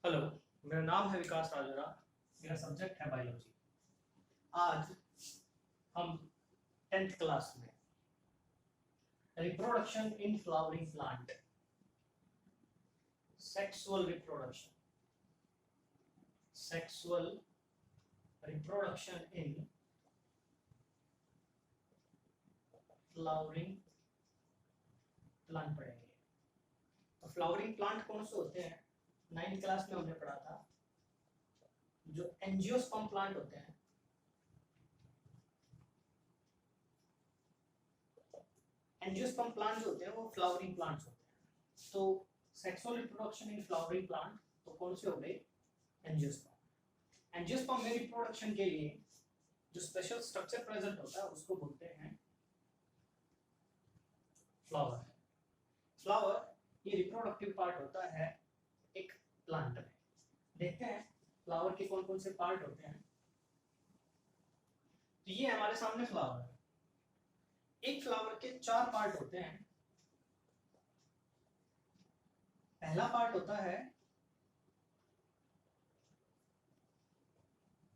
Hello, मेरा नाम है विकास राजोरा। मेरा सब्जेक्ट है बायोलॉजी। आज हम 10th क्लास में reproduction in flowering plant, sexual reproduction in flowering plant पढ़ेंगे। तो फ्लावरिंग प्लांट कौन से होते हैं? 9th क्लास में हमने पढ़ा था जो एंजियोस्पर्म प्लांट होते हैं, एंजियोस्पर्म प्लांट जो होते हैं वो फ्लावरिंग प्लांट्स होते हैं। तो sexual reproduction in flowering plant तो कौन से हो गए? एंजियोस्पर्म। एंजियोस्पर्म में रिप्रोडक्शन के लिए जो स्पेशल स्ट्रक्चर प्रेजेंट होता है उसको बोलते हैं फ्लावर। फ्लावर ये रिप्रोडक्टिव पार्ट होता है एक प्लांट में। देखते हैं फ्लावर के कौन कौन से पार्ट होते हैं। तो ये हमारे सामने फ्लावर है। एक फ्लावर के 4 पार्ट होते हैं। पहला पार्ट होता है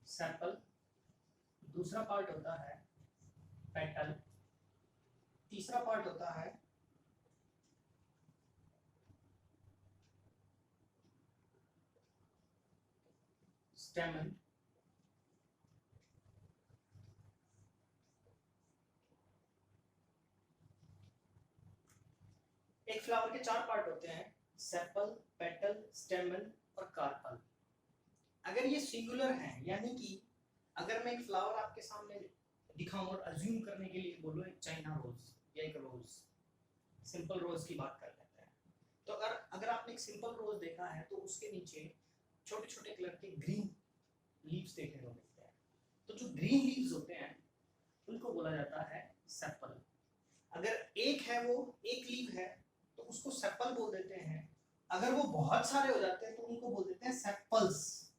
सेपल, दूसरा पार्ट होता है पेटल, तीसरा पार्ट होता है स्टेमन, एक फ्लावर के 4 पार्ट होते हैं, सेपल, पेटल, स्टेमन और कार्पल। अगर ये सिंगुलर है, यानी कि अगर मैं एक फ्लावर आपके सामने दिखाऊं और अज्यूम करने के लिए बोलूं एक चाइना रोज या एक रोज, सिंपल रोज की बात कर लेते हैं। तो अगर आपने एक सिंपल रोज देखा है तो उसके नीचे छोटे छोटे कलर के ग्रीन लीव्स देखने को मिलते हैं। तो जो ग्रीन लीव्स होते हैं उनको बोला जाता है सेपल। अगर एक है वो एक लीव है तो उसको सेपल बोल देते हैं। अगर वो बहुत सारे हो जाते हैं तो उनको बोल देते हैं सेपल्स,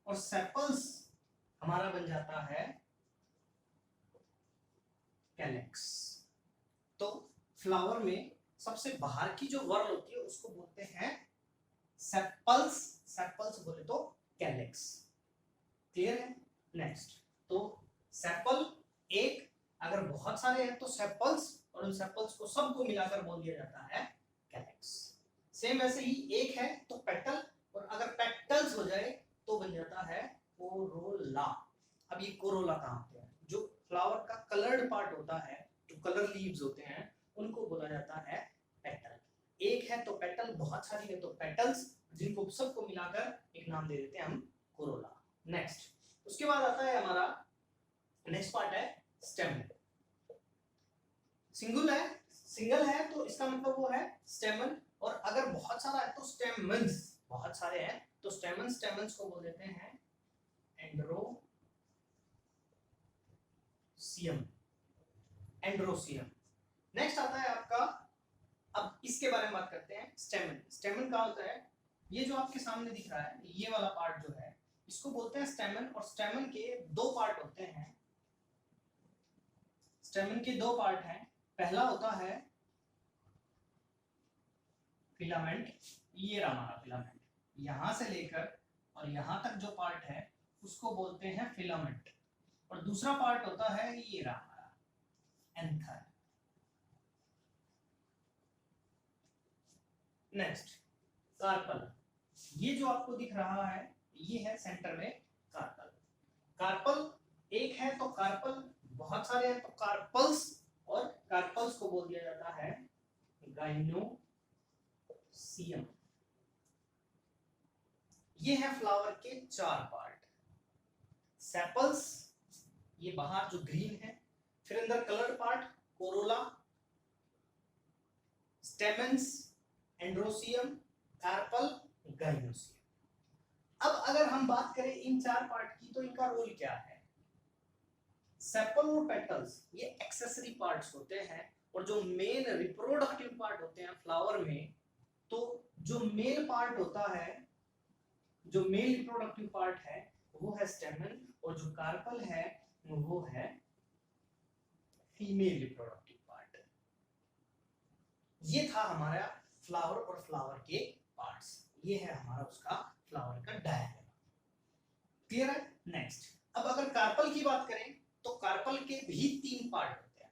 और सेपल्स हमारा बन जाता है कैलेक्स। तो फ्लावर में सबसे बाहर की जो वर्ल होती है उसको बोलते हैं सेपल्स, सेपल्स बोले तो कैलेक्स। क्लियर है? नेक्स्ट, तो सेपल एक, अगर बहुत सारे हैं तो सेपल्स, और उन सेपल्स को सबको मिलाकर बोल दिया जाता है कैलेक्स। सेम वैसे ही एक है तो पेटल, और अगर पेटल्स हो जाए तो बन जाता है कोरोला। अब ये कोरोला कहाँ होते हैं? जो फ्लावर का कलर्ड पार्ट होता है, जो कलर लीव्स होते हैं उनको बोला जाता है पेटल। एक है तो पेटल, बहुत सारी है तो पेटल्स, जिनको सबको मिलाकर एक नाम दे देते हैं हम कोरोला। नेक्स्ट, उसके बाद आता है हमारा नेक्स्ट पार्ट है स्टेमन। सिंगल है तो इसका मतलब वो है स्टेमन, और अगर बहुत सारा है तो स्टेमन्स, बहुत सारे हैं तो स्टेमन्स को बोल देते हैं एंड्रोसियम। नेक्स्ट आता है आपका, अब इसके बारे में बात करते हैं स्टेमन। स्टेमन कहाँ होता है? ये जो आपके सामने दिख रहा है ये वाला पार्ट जो है इसको बोलते हैं स्टेमन, और स्टेमन के 2 पार्ट होते हैं। स्टेमन के 2 पार्ट हैं। पहला होता है फिलामेंट, ये रहा हमारा फिलामेंट, यहां से लेकर और यहां तक जो पार्ट है उसको बोलते हैं फिलामेंट, और दूसरा पार्ट होता है ये रहा हमारा एंथर। Next, carpel. ये जो आपको दिख रहा है ये है सेंटर में कार्पल। कार्पल एक है तो कार्पल, बहुत सारे हैं तो कार्पल्स, और कार्पल्स को बोल दिया जाता है गाइनोसियम। ये है फ्लावर के 4 पार्ट। सेपल्स, ये बाहर जो ग्रीन है, फिर अंदर coloured part corolla, stamens, androecium, carpel, gynoecium. अब अगर हम बात करें इन 4 पार्ट की तो इनका रोल क्या है? सेपल और पेटल्स ये एक्सेसरी पार्ट्स होते हैं, और जो मेन रिप्रोडक्टिव पार्ट होते हैं फ्लावर में, तो जो मेल पार्ट होता है, जो मेल रिप्रोडक्टिव पार्ट है वो है स्टेमन, और जो कार्पल है वो है फीमेल रिप्रोडक्टिव पार्ट। ये था हमारा फ्लावर और फ्लावर के पार्ट्स। ये है हमारा उसका फ्लावर का डायग्राम। क्लियर है? नेक्स्ट, अब अगर कार्पल की बात करें तो कार्पल के भी 3 पार्ट होते हैं।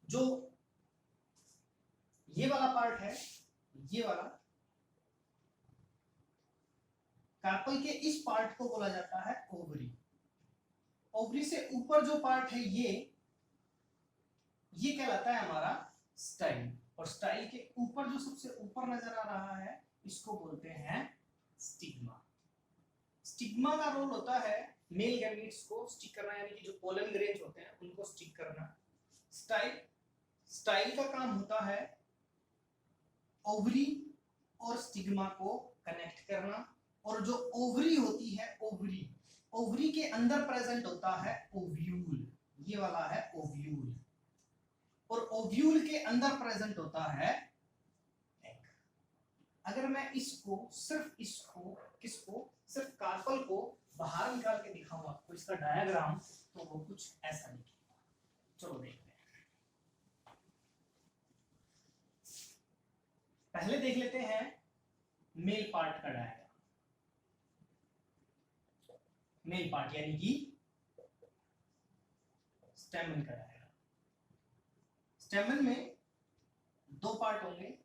जो ये वाला पार्ट है, ये वाला कार्पल के इस पार्ट को बोला जाता है ओवरी। ओवरी से ऊपर जो पार्ट है ये कहलाता है हमारा स्टाइल, और स्टाइल के ऊपर जो सबसे ऊपर नजर आ रहा है इसको बोलते हैं स्टिग्मा। स्टिग्मा का रोल होता है मेल गैमीट्स को स्टिक करना, यानी कि जो पोलन ग्रेन्स होते हैं उनको स्टिक करना। स्टाइल का काम होता है ओवरी और स्टिग्मा को कनेक्ट करना, और जो ओवरी होती है ओवरी के अंदर प्रेजेंट होता है ओव्यूल, ये वाला है ओव्यूल, और ओव्यूल के अंदर प्रेजेंट होता है एग। अगर मैं सिर्फ कार्पल को बाहर निकाल के दिखाऊं आपको इसका डायग्राम, तो वो कुछ ऐसा दिखेगा। चलो देखते हैं। पहले देख लेते हैं मेल पार्ट का डायग्राम। मेल पार्ट यानी कि स्टेमन का डायग्राम। स्टेमन में 2 पार्ट होंगे,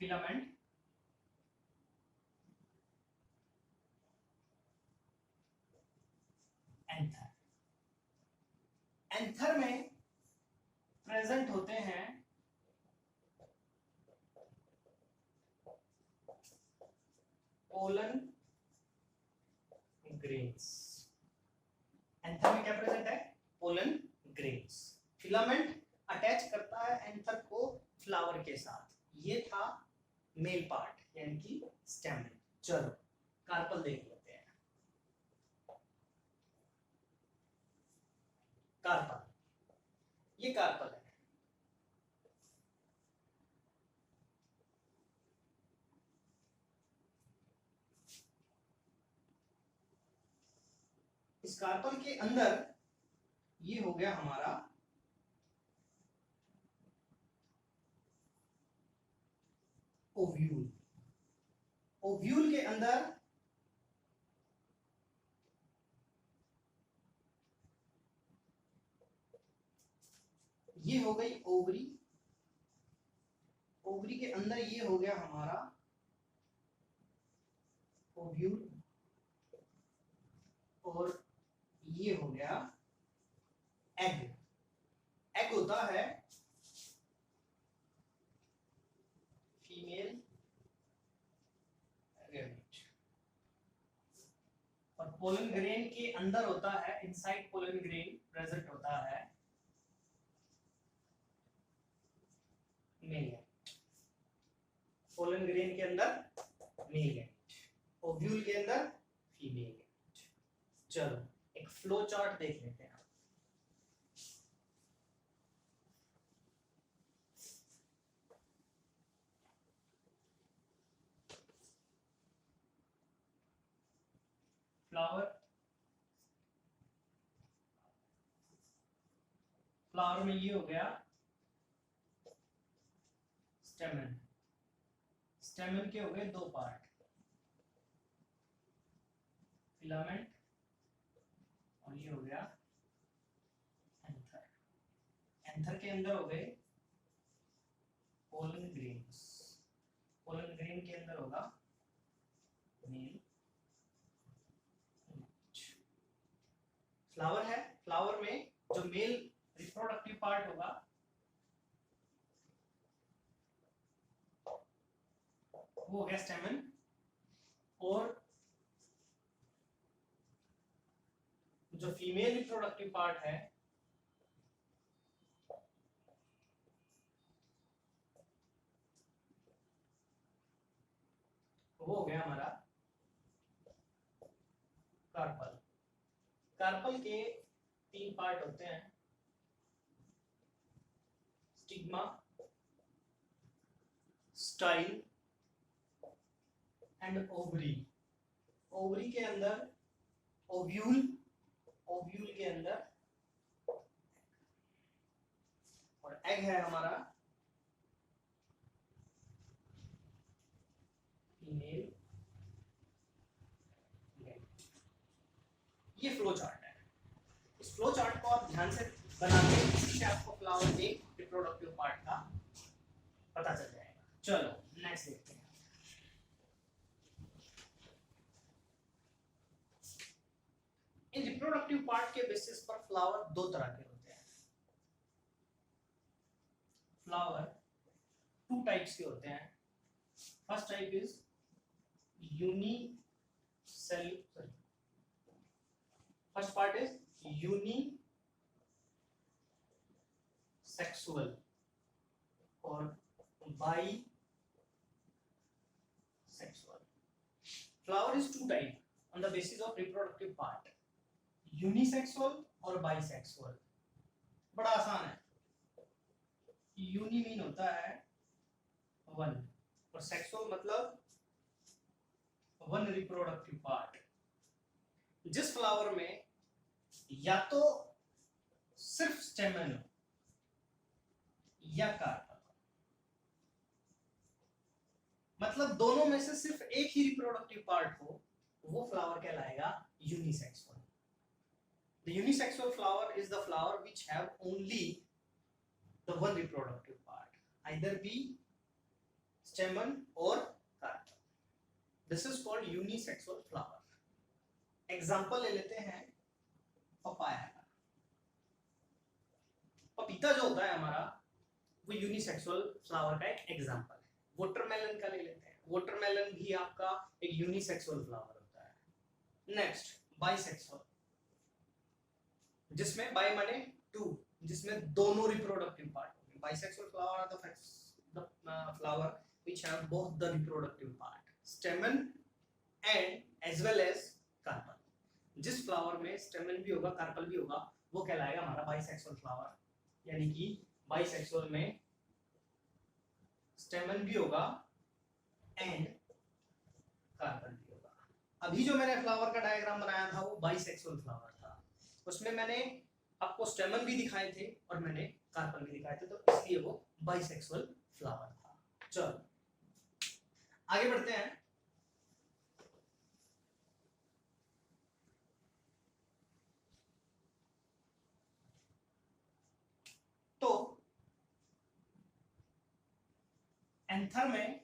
फिलामेंट एंथर। एंथर में प्रेजेंट होते हैं पोलन ग्रेन्स। एंथर में क्या प्रेजेंट है? Pollen grains. फिलामेंट अटैच करता है एंथर को फ्लावर के साथ। ये था मेल पार्ट यानी कि स्टेमन। चलो कार्पल देख लेते हैं। कार्पल, ये कार्पल है। इस कार्पल के अंदर ये हो गया हमारा ओव्यूल। ओव्यूल के अंदर ये हो गई ओवरी। ओवरी के अंदर ये हो गया हमारा ओव्यूल, और ये हो गया एग। एग होता है फीमेल गैमेट, और पोलन ग्रेन के अंदर होता है, इनसाइड पोलन ग्रेन प्रेजेंट होता है मेल गैमेट। पोलन ग्रेन के अंदर मेल गैमेट, ओव्यूल के अंदर फीमेल गैमेट। चलो एक फ्लो चार्ट देख लेते हैं। फ्लावर में ये हो गया स्टेमन। स्टेमन के हो गए 2 पार्ट, फिलामेंट, और ये हो गया एंथर। एंथर के अंदर हो गए पोलन ग्रेन्स। पोलन ग्रेन के अंदर होगा मेल। फ्लावर है, फ्लावर में जो मेल रिप्रोडक्टिव पार्ट होगा वो हो गया स्टेमन, और जो फीमेल रिप्रोडक्टिव पार्ट है वो हो गया हमारा कार्पल। कार्पल के 3 पार्ट होते हैं, stigma, style and ovary. Ovary के अंदर ओव्यूल के अंदर, और एग है हमारा फीमेल, ये फ्लो चार्ट है। इस फ्लो चार्ट को आप ध्यान से बनाते हैं, इससे आपको फ्लावर के रिप्रोडक्टिव पार्ट का पता चल जाएगा। चलो नेक्स्ट देखते हैं। इन रिप्रोडक्टिव पार्ट के बेसिस पर फ्लावर दो तरह के होते हैं। फ्लावर टू टाइप्स के होते हैं। First type is unicellular, first part is unisexual और by sexual. Flower is two type on the basis of reproductive part, unisexual और bisexual. बड़ा आसान है। यूनि मीन होता है वन और सेक्सुअल मतलब वन रिप्रोडक्टिव पार्ट। जिस फ्लावर में या तो सिर्फ स्टेमन हो या कार्पल, मतलब दोनों में से सिर्फ एक ही रिप्रोडक्टिव पार्ट हो, वो फ्लावर कहलाएगा unisexual. The unisexual flower is the flower which have only the one reproductive part, either be stamen और carpel. This is called unisexual flower. Example ले लेते हैं पपाया का। पपीता जो होता है हमारा, वो यूनिसेक्सुअल फ्लावर का एक एग्जांपल है। वाटरमेलन का ले लेते हैं। वाटरमेलन भी आपका एक यूनिसेक्सुअल फ्लावर होता है। नेक्स्ट बाइसेक्सुअल, जिसमें बाई माने टू, जिसमें दोनों रिप्रोडक्टिव पार्ट होंगे। Bisexual flower are the flower which have both the reproductive part, stamen and as well as carpel. जिस फ्लावर में स्टेमन भी होगा कार्पल भी होगा, वो कहलाएगा हमारा बाइसेक्सुअल फ्लावर। यानी कि बाइसेक्सुअल में स्टेमन भी होगा एंड कार्पल भी होगा। अभी जो मैंने फ्लावर का डायग्राम बनाया था वो बाइसेक्सुअल फ्लावर था। उसमें मैंने आपको स्टेमन भी दिखाए थे और मैंने कार्पल भी दिखाए थे, तो इसलिए वो बाइसेक्सुअल फ्लावर था। चलो आगे बढ़ते हैं। तो एंथर में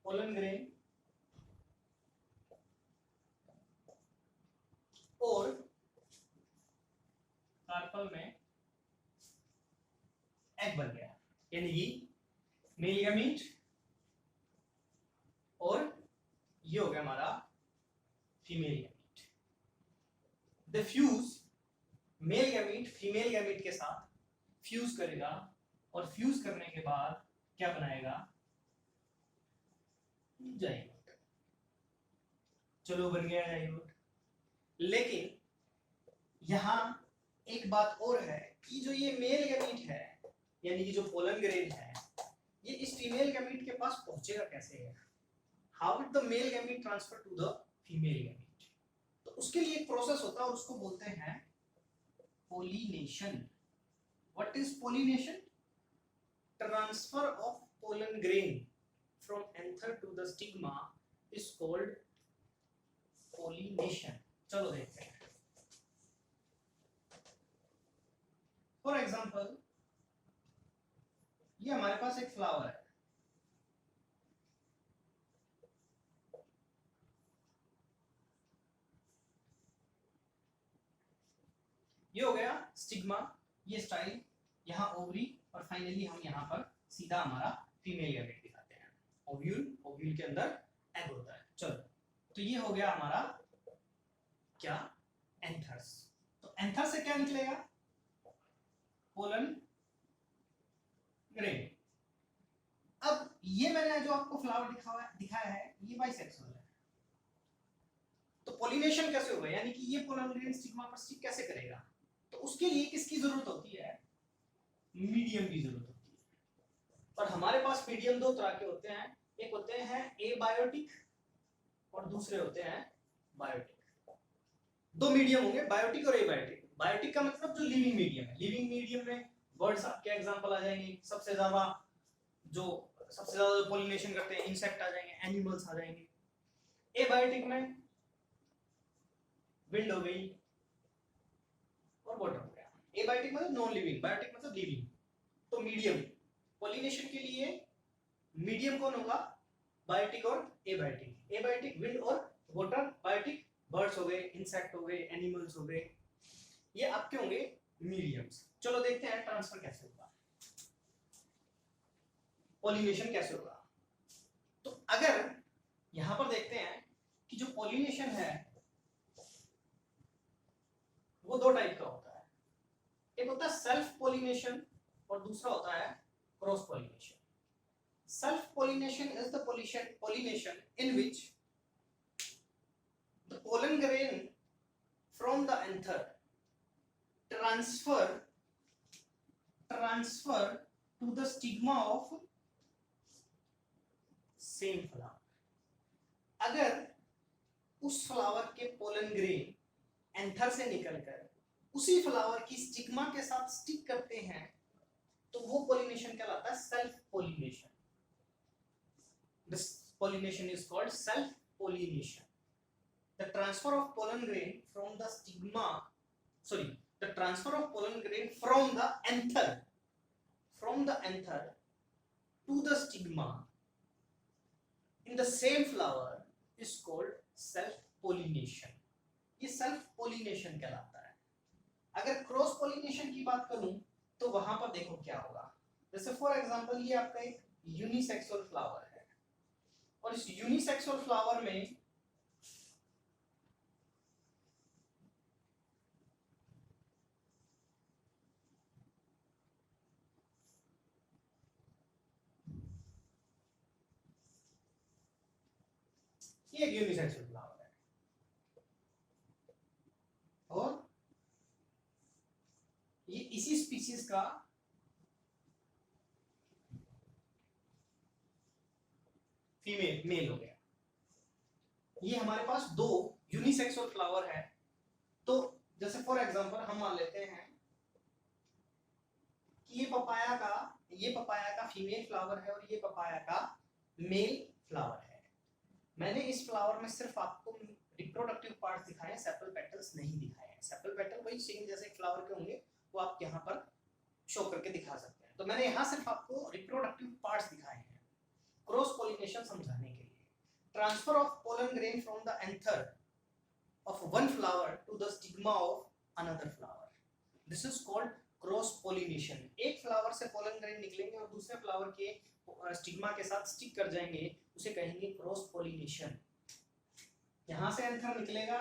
पोलन ग्रेन और कार्पल में एग बन गया, यानी कि मेल गैमीट और ये हो गया हमारा female gamete. The fuse male gamete female gamete के साथ फ्यूज करेगा और फ्यूज करने के बाद क्या बनाएगा, जाइगोट। चलो बन गया जाइगोट। लेकिन यहां एक बात और है कि जो ये मेल गैमीट है, यानी कि जो पोलन ग्रेन है, ये इस फीमेल गैमीट के पास पहुंचेगा कैसे है? How will the male gamete transfer to the female gamete? तो उसके लिए एक प्रोसेस होता है और उसको बोलते हैं pollination. What is pollination? Transfer of pollen grain from anther to the stigma is called pollination. चलो देखते हैं। For example, ये हमारे पास एक फ्लावर है। ये हो गया स्टिग्मा, ये स्टाइल, यहाँ ओवरी और फाइनली हम यहाँ पर सीधा हमारा फीमेल गैमेट दिखाते हैं। ओव्यूल, ओव्यूल के अंदर एग होता है। चलो तो ये हो गया हमारा क्या, एंथर्स। तो एंथर से क्या निकलेगा, पोलन ग्रेन। अब ये मैंने जो आपको फ्लावर दिखाया है ये बाइसेक्सुअल है। तो पॉलिनेशन कैसे होगा, यानी कि ये पोलन ग्रेन स्टिग्मा पर स्टिक कैसे करेगा? तो उसके लिए किसकी जरूरत होती है, मीडियम की जरूरत होती है। और हमारे पास मीडियम दो तरह के होते हैं, एक होते हैं एबायोटिक और दूसरे होते हैं बायोटिक। दो मीडियम होंगे, बायोटिक और एबायोटिक। बायोटिक का मतलब जो लिविंग मीडियम है, लिविंग मीडियम में बर्ड्स आपके एग्जांपल आ जाएंगे, सबसे ज्यादा जो पॉलिनेशन करते हैं इंसेक्ट आ जाएंगे, एनिमल्स आ जाएंगे। एबायोटिक में विंड हो गई और वाटर हो गया। एबायोटिक मतलब नॉन लिविंग, बायोटिक मतलब लिविंग। तो मीडियम पॉलिनेशन के लिए मीडियम कौन होगा, बायोटिक और एबायोटिक। एबायोटिक विंड और वाटर, बायोटिक बर्ड्स हो गए, इंसेक्ट हो गए, एनिमल्स हो गए, ये आपके होंगे मीडियम्स। चलो देखते हैं ट्रांसफर कैसे होगा, पॉलिनेशन कैसे होगा। तो अगर यहां पर देखते हैं कि जो पॉलिनेशन है वो दो टाइप का होता है, एक होता है सेल्फ पॉलिनेशन और दूसरा होता है cross pollination. Self pollination is the pollination in which the pollen grain from the anther transfer to the stigma of same flower। अगर उस फ्लावर के पोलन ग्रेन एंथर से निकलकर उसी फ्लावर की स्टिग्मा के साथ स्टिक करते हैं तो वो पॉलिनेशन कहलाता है self pollination. This pollination is called self-pollination. The transfer of pollen grain from the stigma, the transfer of pollen grain from the anther to the stigma in the same flower is called self-pollination. ये self-pollination कहलाता है। अगर cross pollination की बात करूं तो वहां पर देखो क्या होगा। जैसे फॉर एग्जांपल ये आपका एक यूनिसेक्सुअल फ्लावर है और इस यूनिसेक्सुअल फ्लावर में ये एक यूनिसेक्सुअल फ्लावर है और ये इसी स्पीशीज का फीमेल मेल हो गया। ये हमारे पास दो यूनिसेक्सुअल फ्लावर है। तो जैसे फॉर एग्जांपल हम मान लेते हैं कि ये पपाया का फीमेल फ्लावर है और ये पपाया का मेल फ्लावर है। मैंने इस फ्लावर में सिर्फ आपको रिप्रोडक्टिव पार्ट्स दिखाए हैं, सेपल पेटल्स नहीं दिखाए हैं। सेपल पेटल वही सेम जैसे फ्लावर के होंगे वो आप यहाँ पर शो करके दिखा सकते हैं। तो मैंने यहाँ सिर्फ आपको रिप्रोडक्टिव पार्ट्स दिखाए हैं क्रॉस पॉलिनेशन समझाने के लिए। Transfer of pollen grain from the anther of one flower to the stigma of another flower, this is called cross pollination. एक फ्लावर से पोलन ग्रेन निकलेंगे और दूसरे फ्लावर के स्टिग्मा के साथ स्टिक कर जाएंगे, उसे कहेंगे क्रॉस पॉलिनेशन। यहां से एंथर निकलेगा,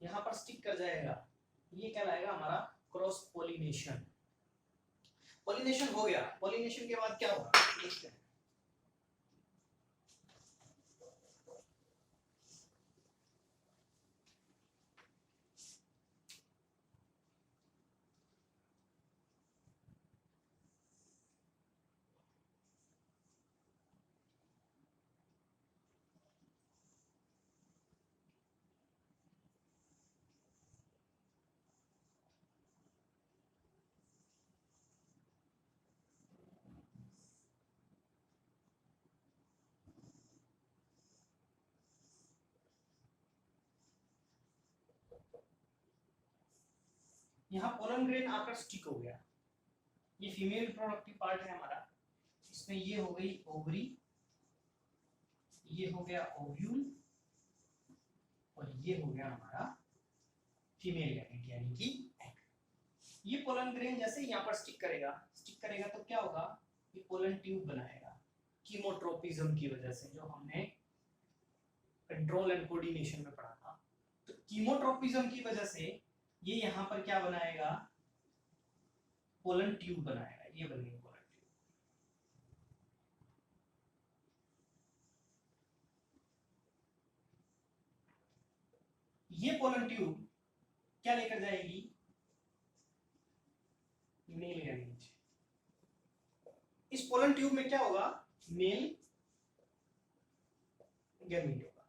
यहां पर स्टिक कर जाएगा, ये कहलाएगा हमारा क्रॉस पॉलिनेशन। पॉलिनेशन हो गया। पॉलिनेशन के बाद क्या होगा देखते हैं। यहाँ पोलन ग्रेन आकर स्टिक हो गया। ये फीमेल रिप्रोडक्टिव पार्ट है हमारा, इसमें ये हो गई ओवरी, ये हो गया ओव्यूल और ये हो गया हमारा फीमेल गैमेट यानी कि एग। ये पोलन ग्रेन जैसे यहाँ पर स्टिक करेगा तो क्या होगा, ये पोलन ट्यूब बनाएगा कीमोट्रोपिज्म की वजह से, जो हमने कंट्रोल एंड कोऑर्डिनेशन में पढ़ा था। तो कीमोट्रोपिज्म की वजह से ये यहाँ पर क्या बनाएगा, पोलन ट्यूब बनाएगा। ये बन गई पोलन ट्यूब। ये पोलन ट्यूब क्या लेकर जाएगी, मेल गैमेट। इस पोलन ट्यूब में क्या होगा, मेल गैमेट होगा।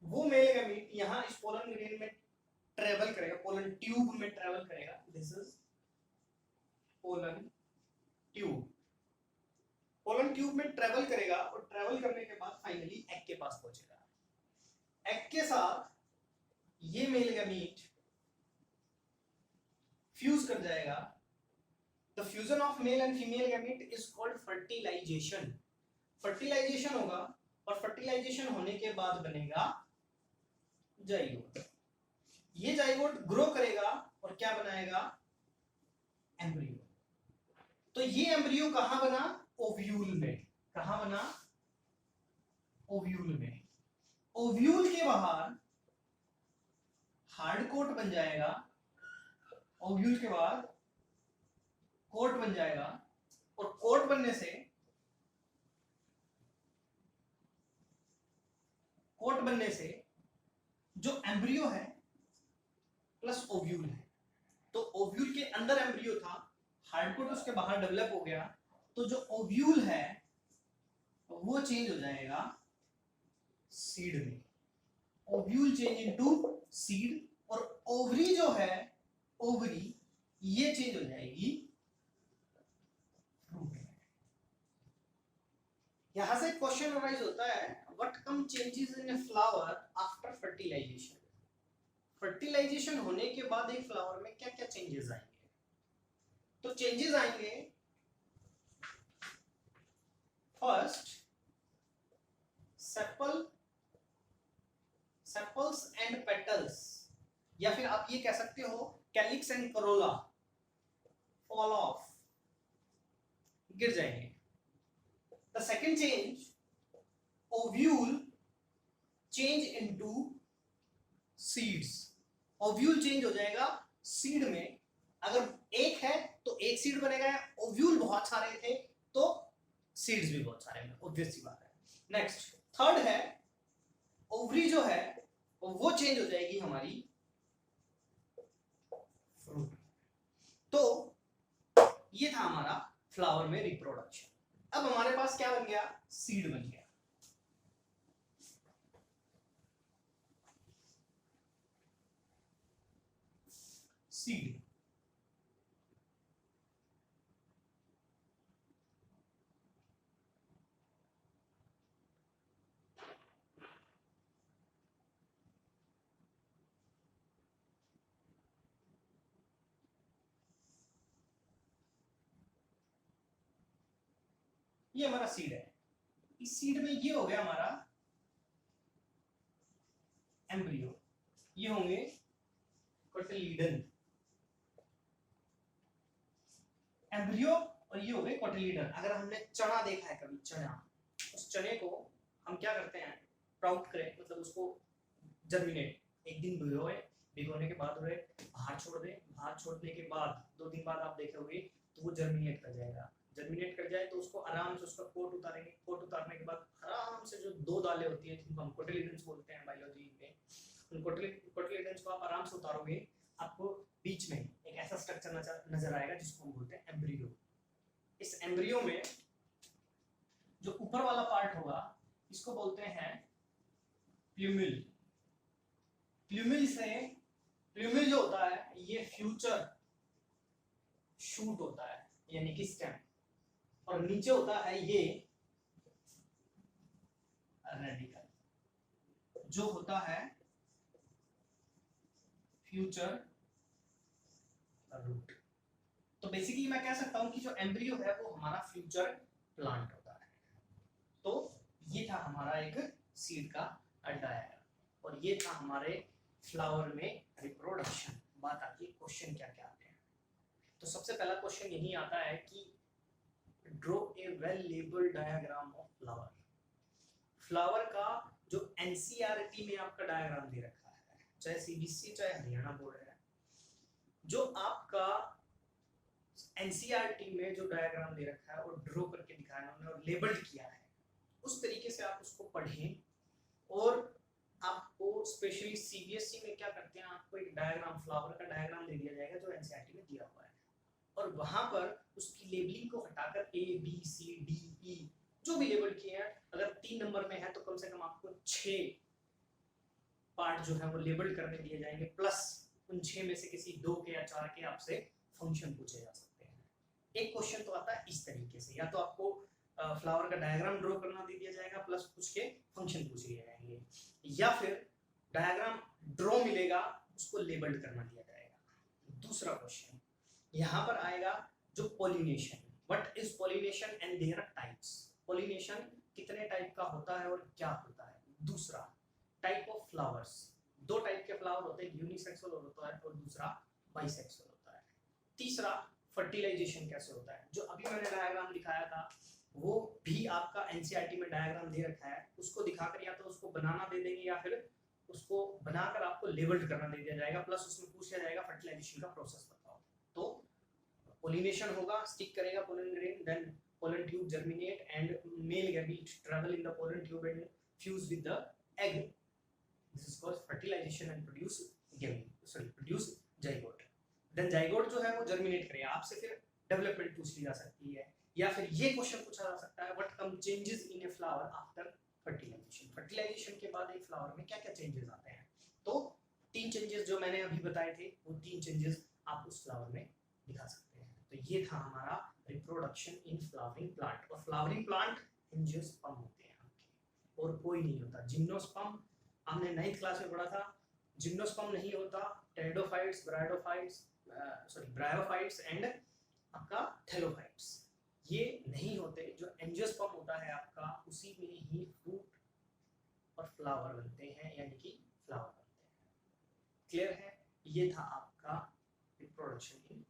वो मेल गैमेट यहाँ इस पोलन ग्रेन में ट्रेवल करेगा, पोलन ट्यूब में ट्रेवल करेगा, this is pollen tube. Pollen tube में ट्रेवल करेगा और ट्रेवल करने के बाद फाइनली एग के पास पहुंचेगा। एग के साथ ये मेल गैमीट फ्यूज कर जाएगा। The fusion of male and female gamete is called fertilisation. Fertilisation होगा और फर्टिलाइजेशन होने के बाद बनेगा जाइगोट। ये जाइगोट ग्रो करेगा और क्या बनाएगा, एम्ब्रियो। तो ये एम्ब्रियो कहां बना, ओव्यूल में। कहां बना, ओव्यूल में। ओव्यूल के बाहर हार्ड कोट बन जाएगा, ओव्यूल के बाद कोट बन जाएगा और कोट बनने से जो एम्ब्रियो है प्लस ओव्यूल है, तो ओव्यूल के अंदर एम्ब्रियो था, हार्ड कोट उसके बाहर डेवलप हो गया, तो जो ओव्यूल है वो चेंज हो जाएगा सीड में। ओव्यूल चेंज इनटू सीड और ओवरी जो है, ओवरी ये चेंज हो जाएगी फ्रूट में। यहां से क्वेश्चन अराइज होता है, what come changes in a flower after fertilisation. Fertilisation होने के बाद एक फ्लावर में क्या क्या चेंजेस आएंगे। तो चेंजेस आएंगे, फर्स्ट सेपल्स एंड पेटल्स, या फिर आप ये कह सकते हो calyx and Corolla fall of, गिर जाएंगे। The second change, ovule change into seeds. Ovule change हो जाएगा सीड में। अगर एक है तो एक सीड बनेगा, ओव्यूल बहुत सारे थे तो सीड्स भी बहुत सारे हैं, ऑब्वियस सी बात है। नेक्स्ट थर्ड है, ओवरी जो है वो चेंज हो जाएगी हमारी फ्रूट। तो ये था हमारा फ्लावर में रिप्रोडक्शन। अब हमारे पास क्या बन गया, सीड बन गया। सीड ये हमारा सीड है। इस सीड में ये हो गया हमारा एम्ब्रियो, ये होंगे कोटिलीडन। एम्ब्रियो और ये हो गए कोटिलीडन। अगर हमने चना देखा है कभी, चना, उस चने को हम क्या करते हैं, स्प्राउट करें, मतलब उसको जर्मिनेट, एक दिन भिगोए, भिगोने के बाद उन्हें बाहर छोड़ दें, बाहर छोड़ने के बाद 2 दिन बाद आप देखोगे तो वो जर्मिनेट कर जाएगा। जर्मिनेट कर जाए तो उसको आराम से उसका कोट उतारेंगे, कोट उतारने के बाद आराम से जो 2 दालें होती हैं जिनको हम कोटिलीडन्स बोलते हैं बायोलॉजी में, उन कोटिलीडन्स को आप आराम से उतारोगे, आपको बीच में एक ऐसा स्ट्रक्चर नजर आएगा जिसको हम बोलते हैं एम्ब्रियो। इस एम्ब्रियो में जो ऊपर वाला पार्ट होगा इसको बोलते हैं प्लूमिल। प्लूमिल जो होता है ये फ्यूचर शूट होता है, यानी कि स्टेम, और नीचे होता है ये रेडिकल जो होता है फ्यूचर रूट। तो बेसिकली मैं कह सकता हूं कि जो एम्ब्रियो है वो हमारा फ्यूचर प्लांट होता है। तो ये था हमारा एक सीड का डायग्राम और ये था हमारे फ्लावर में रिप्रोडक्शन। बात आती है क्वेश्चन क्या क्या आते हैं। तो सबसे पहला क्वेश्चन यही आता है कि draw a well labelled diagram of flower. Flower का जो एनसीईआरटी में आपका डायग्राम दे रखा है, चाहे सीबीएसई चाहे हरियाणा बोर्ड है, जो आपका एनसीईआरटी में जो डायग्राम दे रखा है और ड्रॉ करके दिखाया उन्होंने और लेबल्ड किया है, उस तरीके से आप उसको पढ़ें। और आपको स्पेशली सीबीएसई में क्या करते हैं, आपको एक डायग्राम, फ्लावर का डायग्राम दे दिया जाएगा जो एनसीईआरटी में दिया हुआ है, और वहां पर उसकी लेबलिंग को हटाकर A B C D E जो भी लेबल किए हैं, अगर 3 नंबर में है तो कम से कम आपको 6 पार्ट जो है वो लेबल करने दिए जाएंगे, प्लस उन 6 में से किसी 2 के या 4 के आपसे फंक्शन पूछे जा सकते हैं। एक क्वेश्चन तो आता है इस तरीके से, या तो आपको फ्लावर का डायग्राम ड्रॉ करना दे दिया जाएगा प्लस कुछ के फंक्शन पूछ लिए जाएंगे, या फिर डायग्राम ड्रॉ मिलेगा उसको लेबल्ड करना दिया जाएगा। दूसरा क्वेश्चन यहाँ पर आएगा जो pollination, what is pollination and there are types. Pollination कितने टाइप का होता है और क्या होता है। दूसरा टाइप ऑफ फ्लावर्स, 2 टाइप के फ्लावर होते हैं, यूनिसेक्सुअल होता है और दूसरा बाइसेक्सुअल होता है। तीसरा फर्टिलाइजेशन कैसे होता है, जो अभी मैंने डायग्राम दिखाया था वो भी आपका एनसीईआरटी में डायग्राम दे रखा है, उसको दिखाकर या तो उसको बनाना दे देंगे या फिर उसको बनाकर आपको लेबल्ड करना दे दिया जाएगा, प्लस उसमें पूछा जाएगा फर्टिलाइजेशन का प्रोसेस बताओ। तो पोलिनेशन होगा, स्टिक करेगा pollen grain, then pollen tube germinate and male gamete travel in the pollen tube and fuse with the egg. This is called fertilization and produce zygote. Then zygote जो है वो germinate करेगा, आपसे फिर development पूछ ली जा सकती है, या फिर ये क्वेश्चन पूछा जा सकता है what come changes in a flower after fertilisation. Fertilisation के बाद एक फ्लावर में क्या क्या चेंजेस आते हैं। तो 3 चेंजेस जो मैंने अभी बताए थे वो 3 चेंजेस आप उस फ्लावर में दिखा सकते हैं। तो ये था हमारा रिप्रोडक्शन इन फ्लावरिंग प्लांट। और फ्लावरिंग प्लांट एंजियोस्पर्म होते हैं आपके, और कोई नहीं होता। जिम्नोस्पर्म हमने 9th क्लास में पढ़ा था, जिम्नोस्पर्म नहीं होता, टेरिडोफाइट्स, ब्रायोफाइट्स एंड आपका थैलोफाइट्स ये नहीं होते। जो एंजियोस्पर्म होता है आपका, उसी में ही फ्रूट और फ्लावर बनते हैं, यानी कि फ्लावर बनते हैं। क्लियर है, ये था आपका रिप्रोडक्शन इन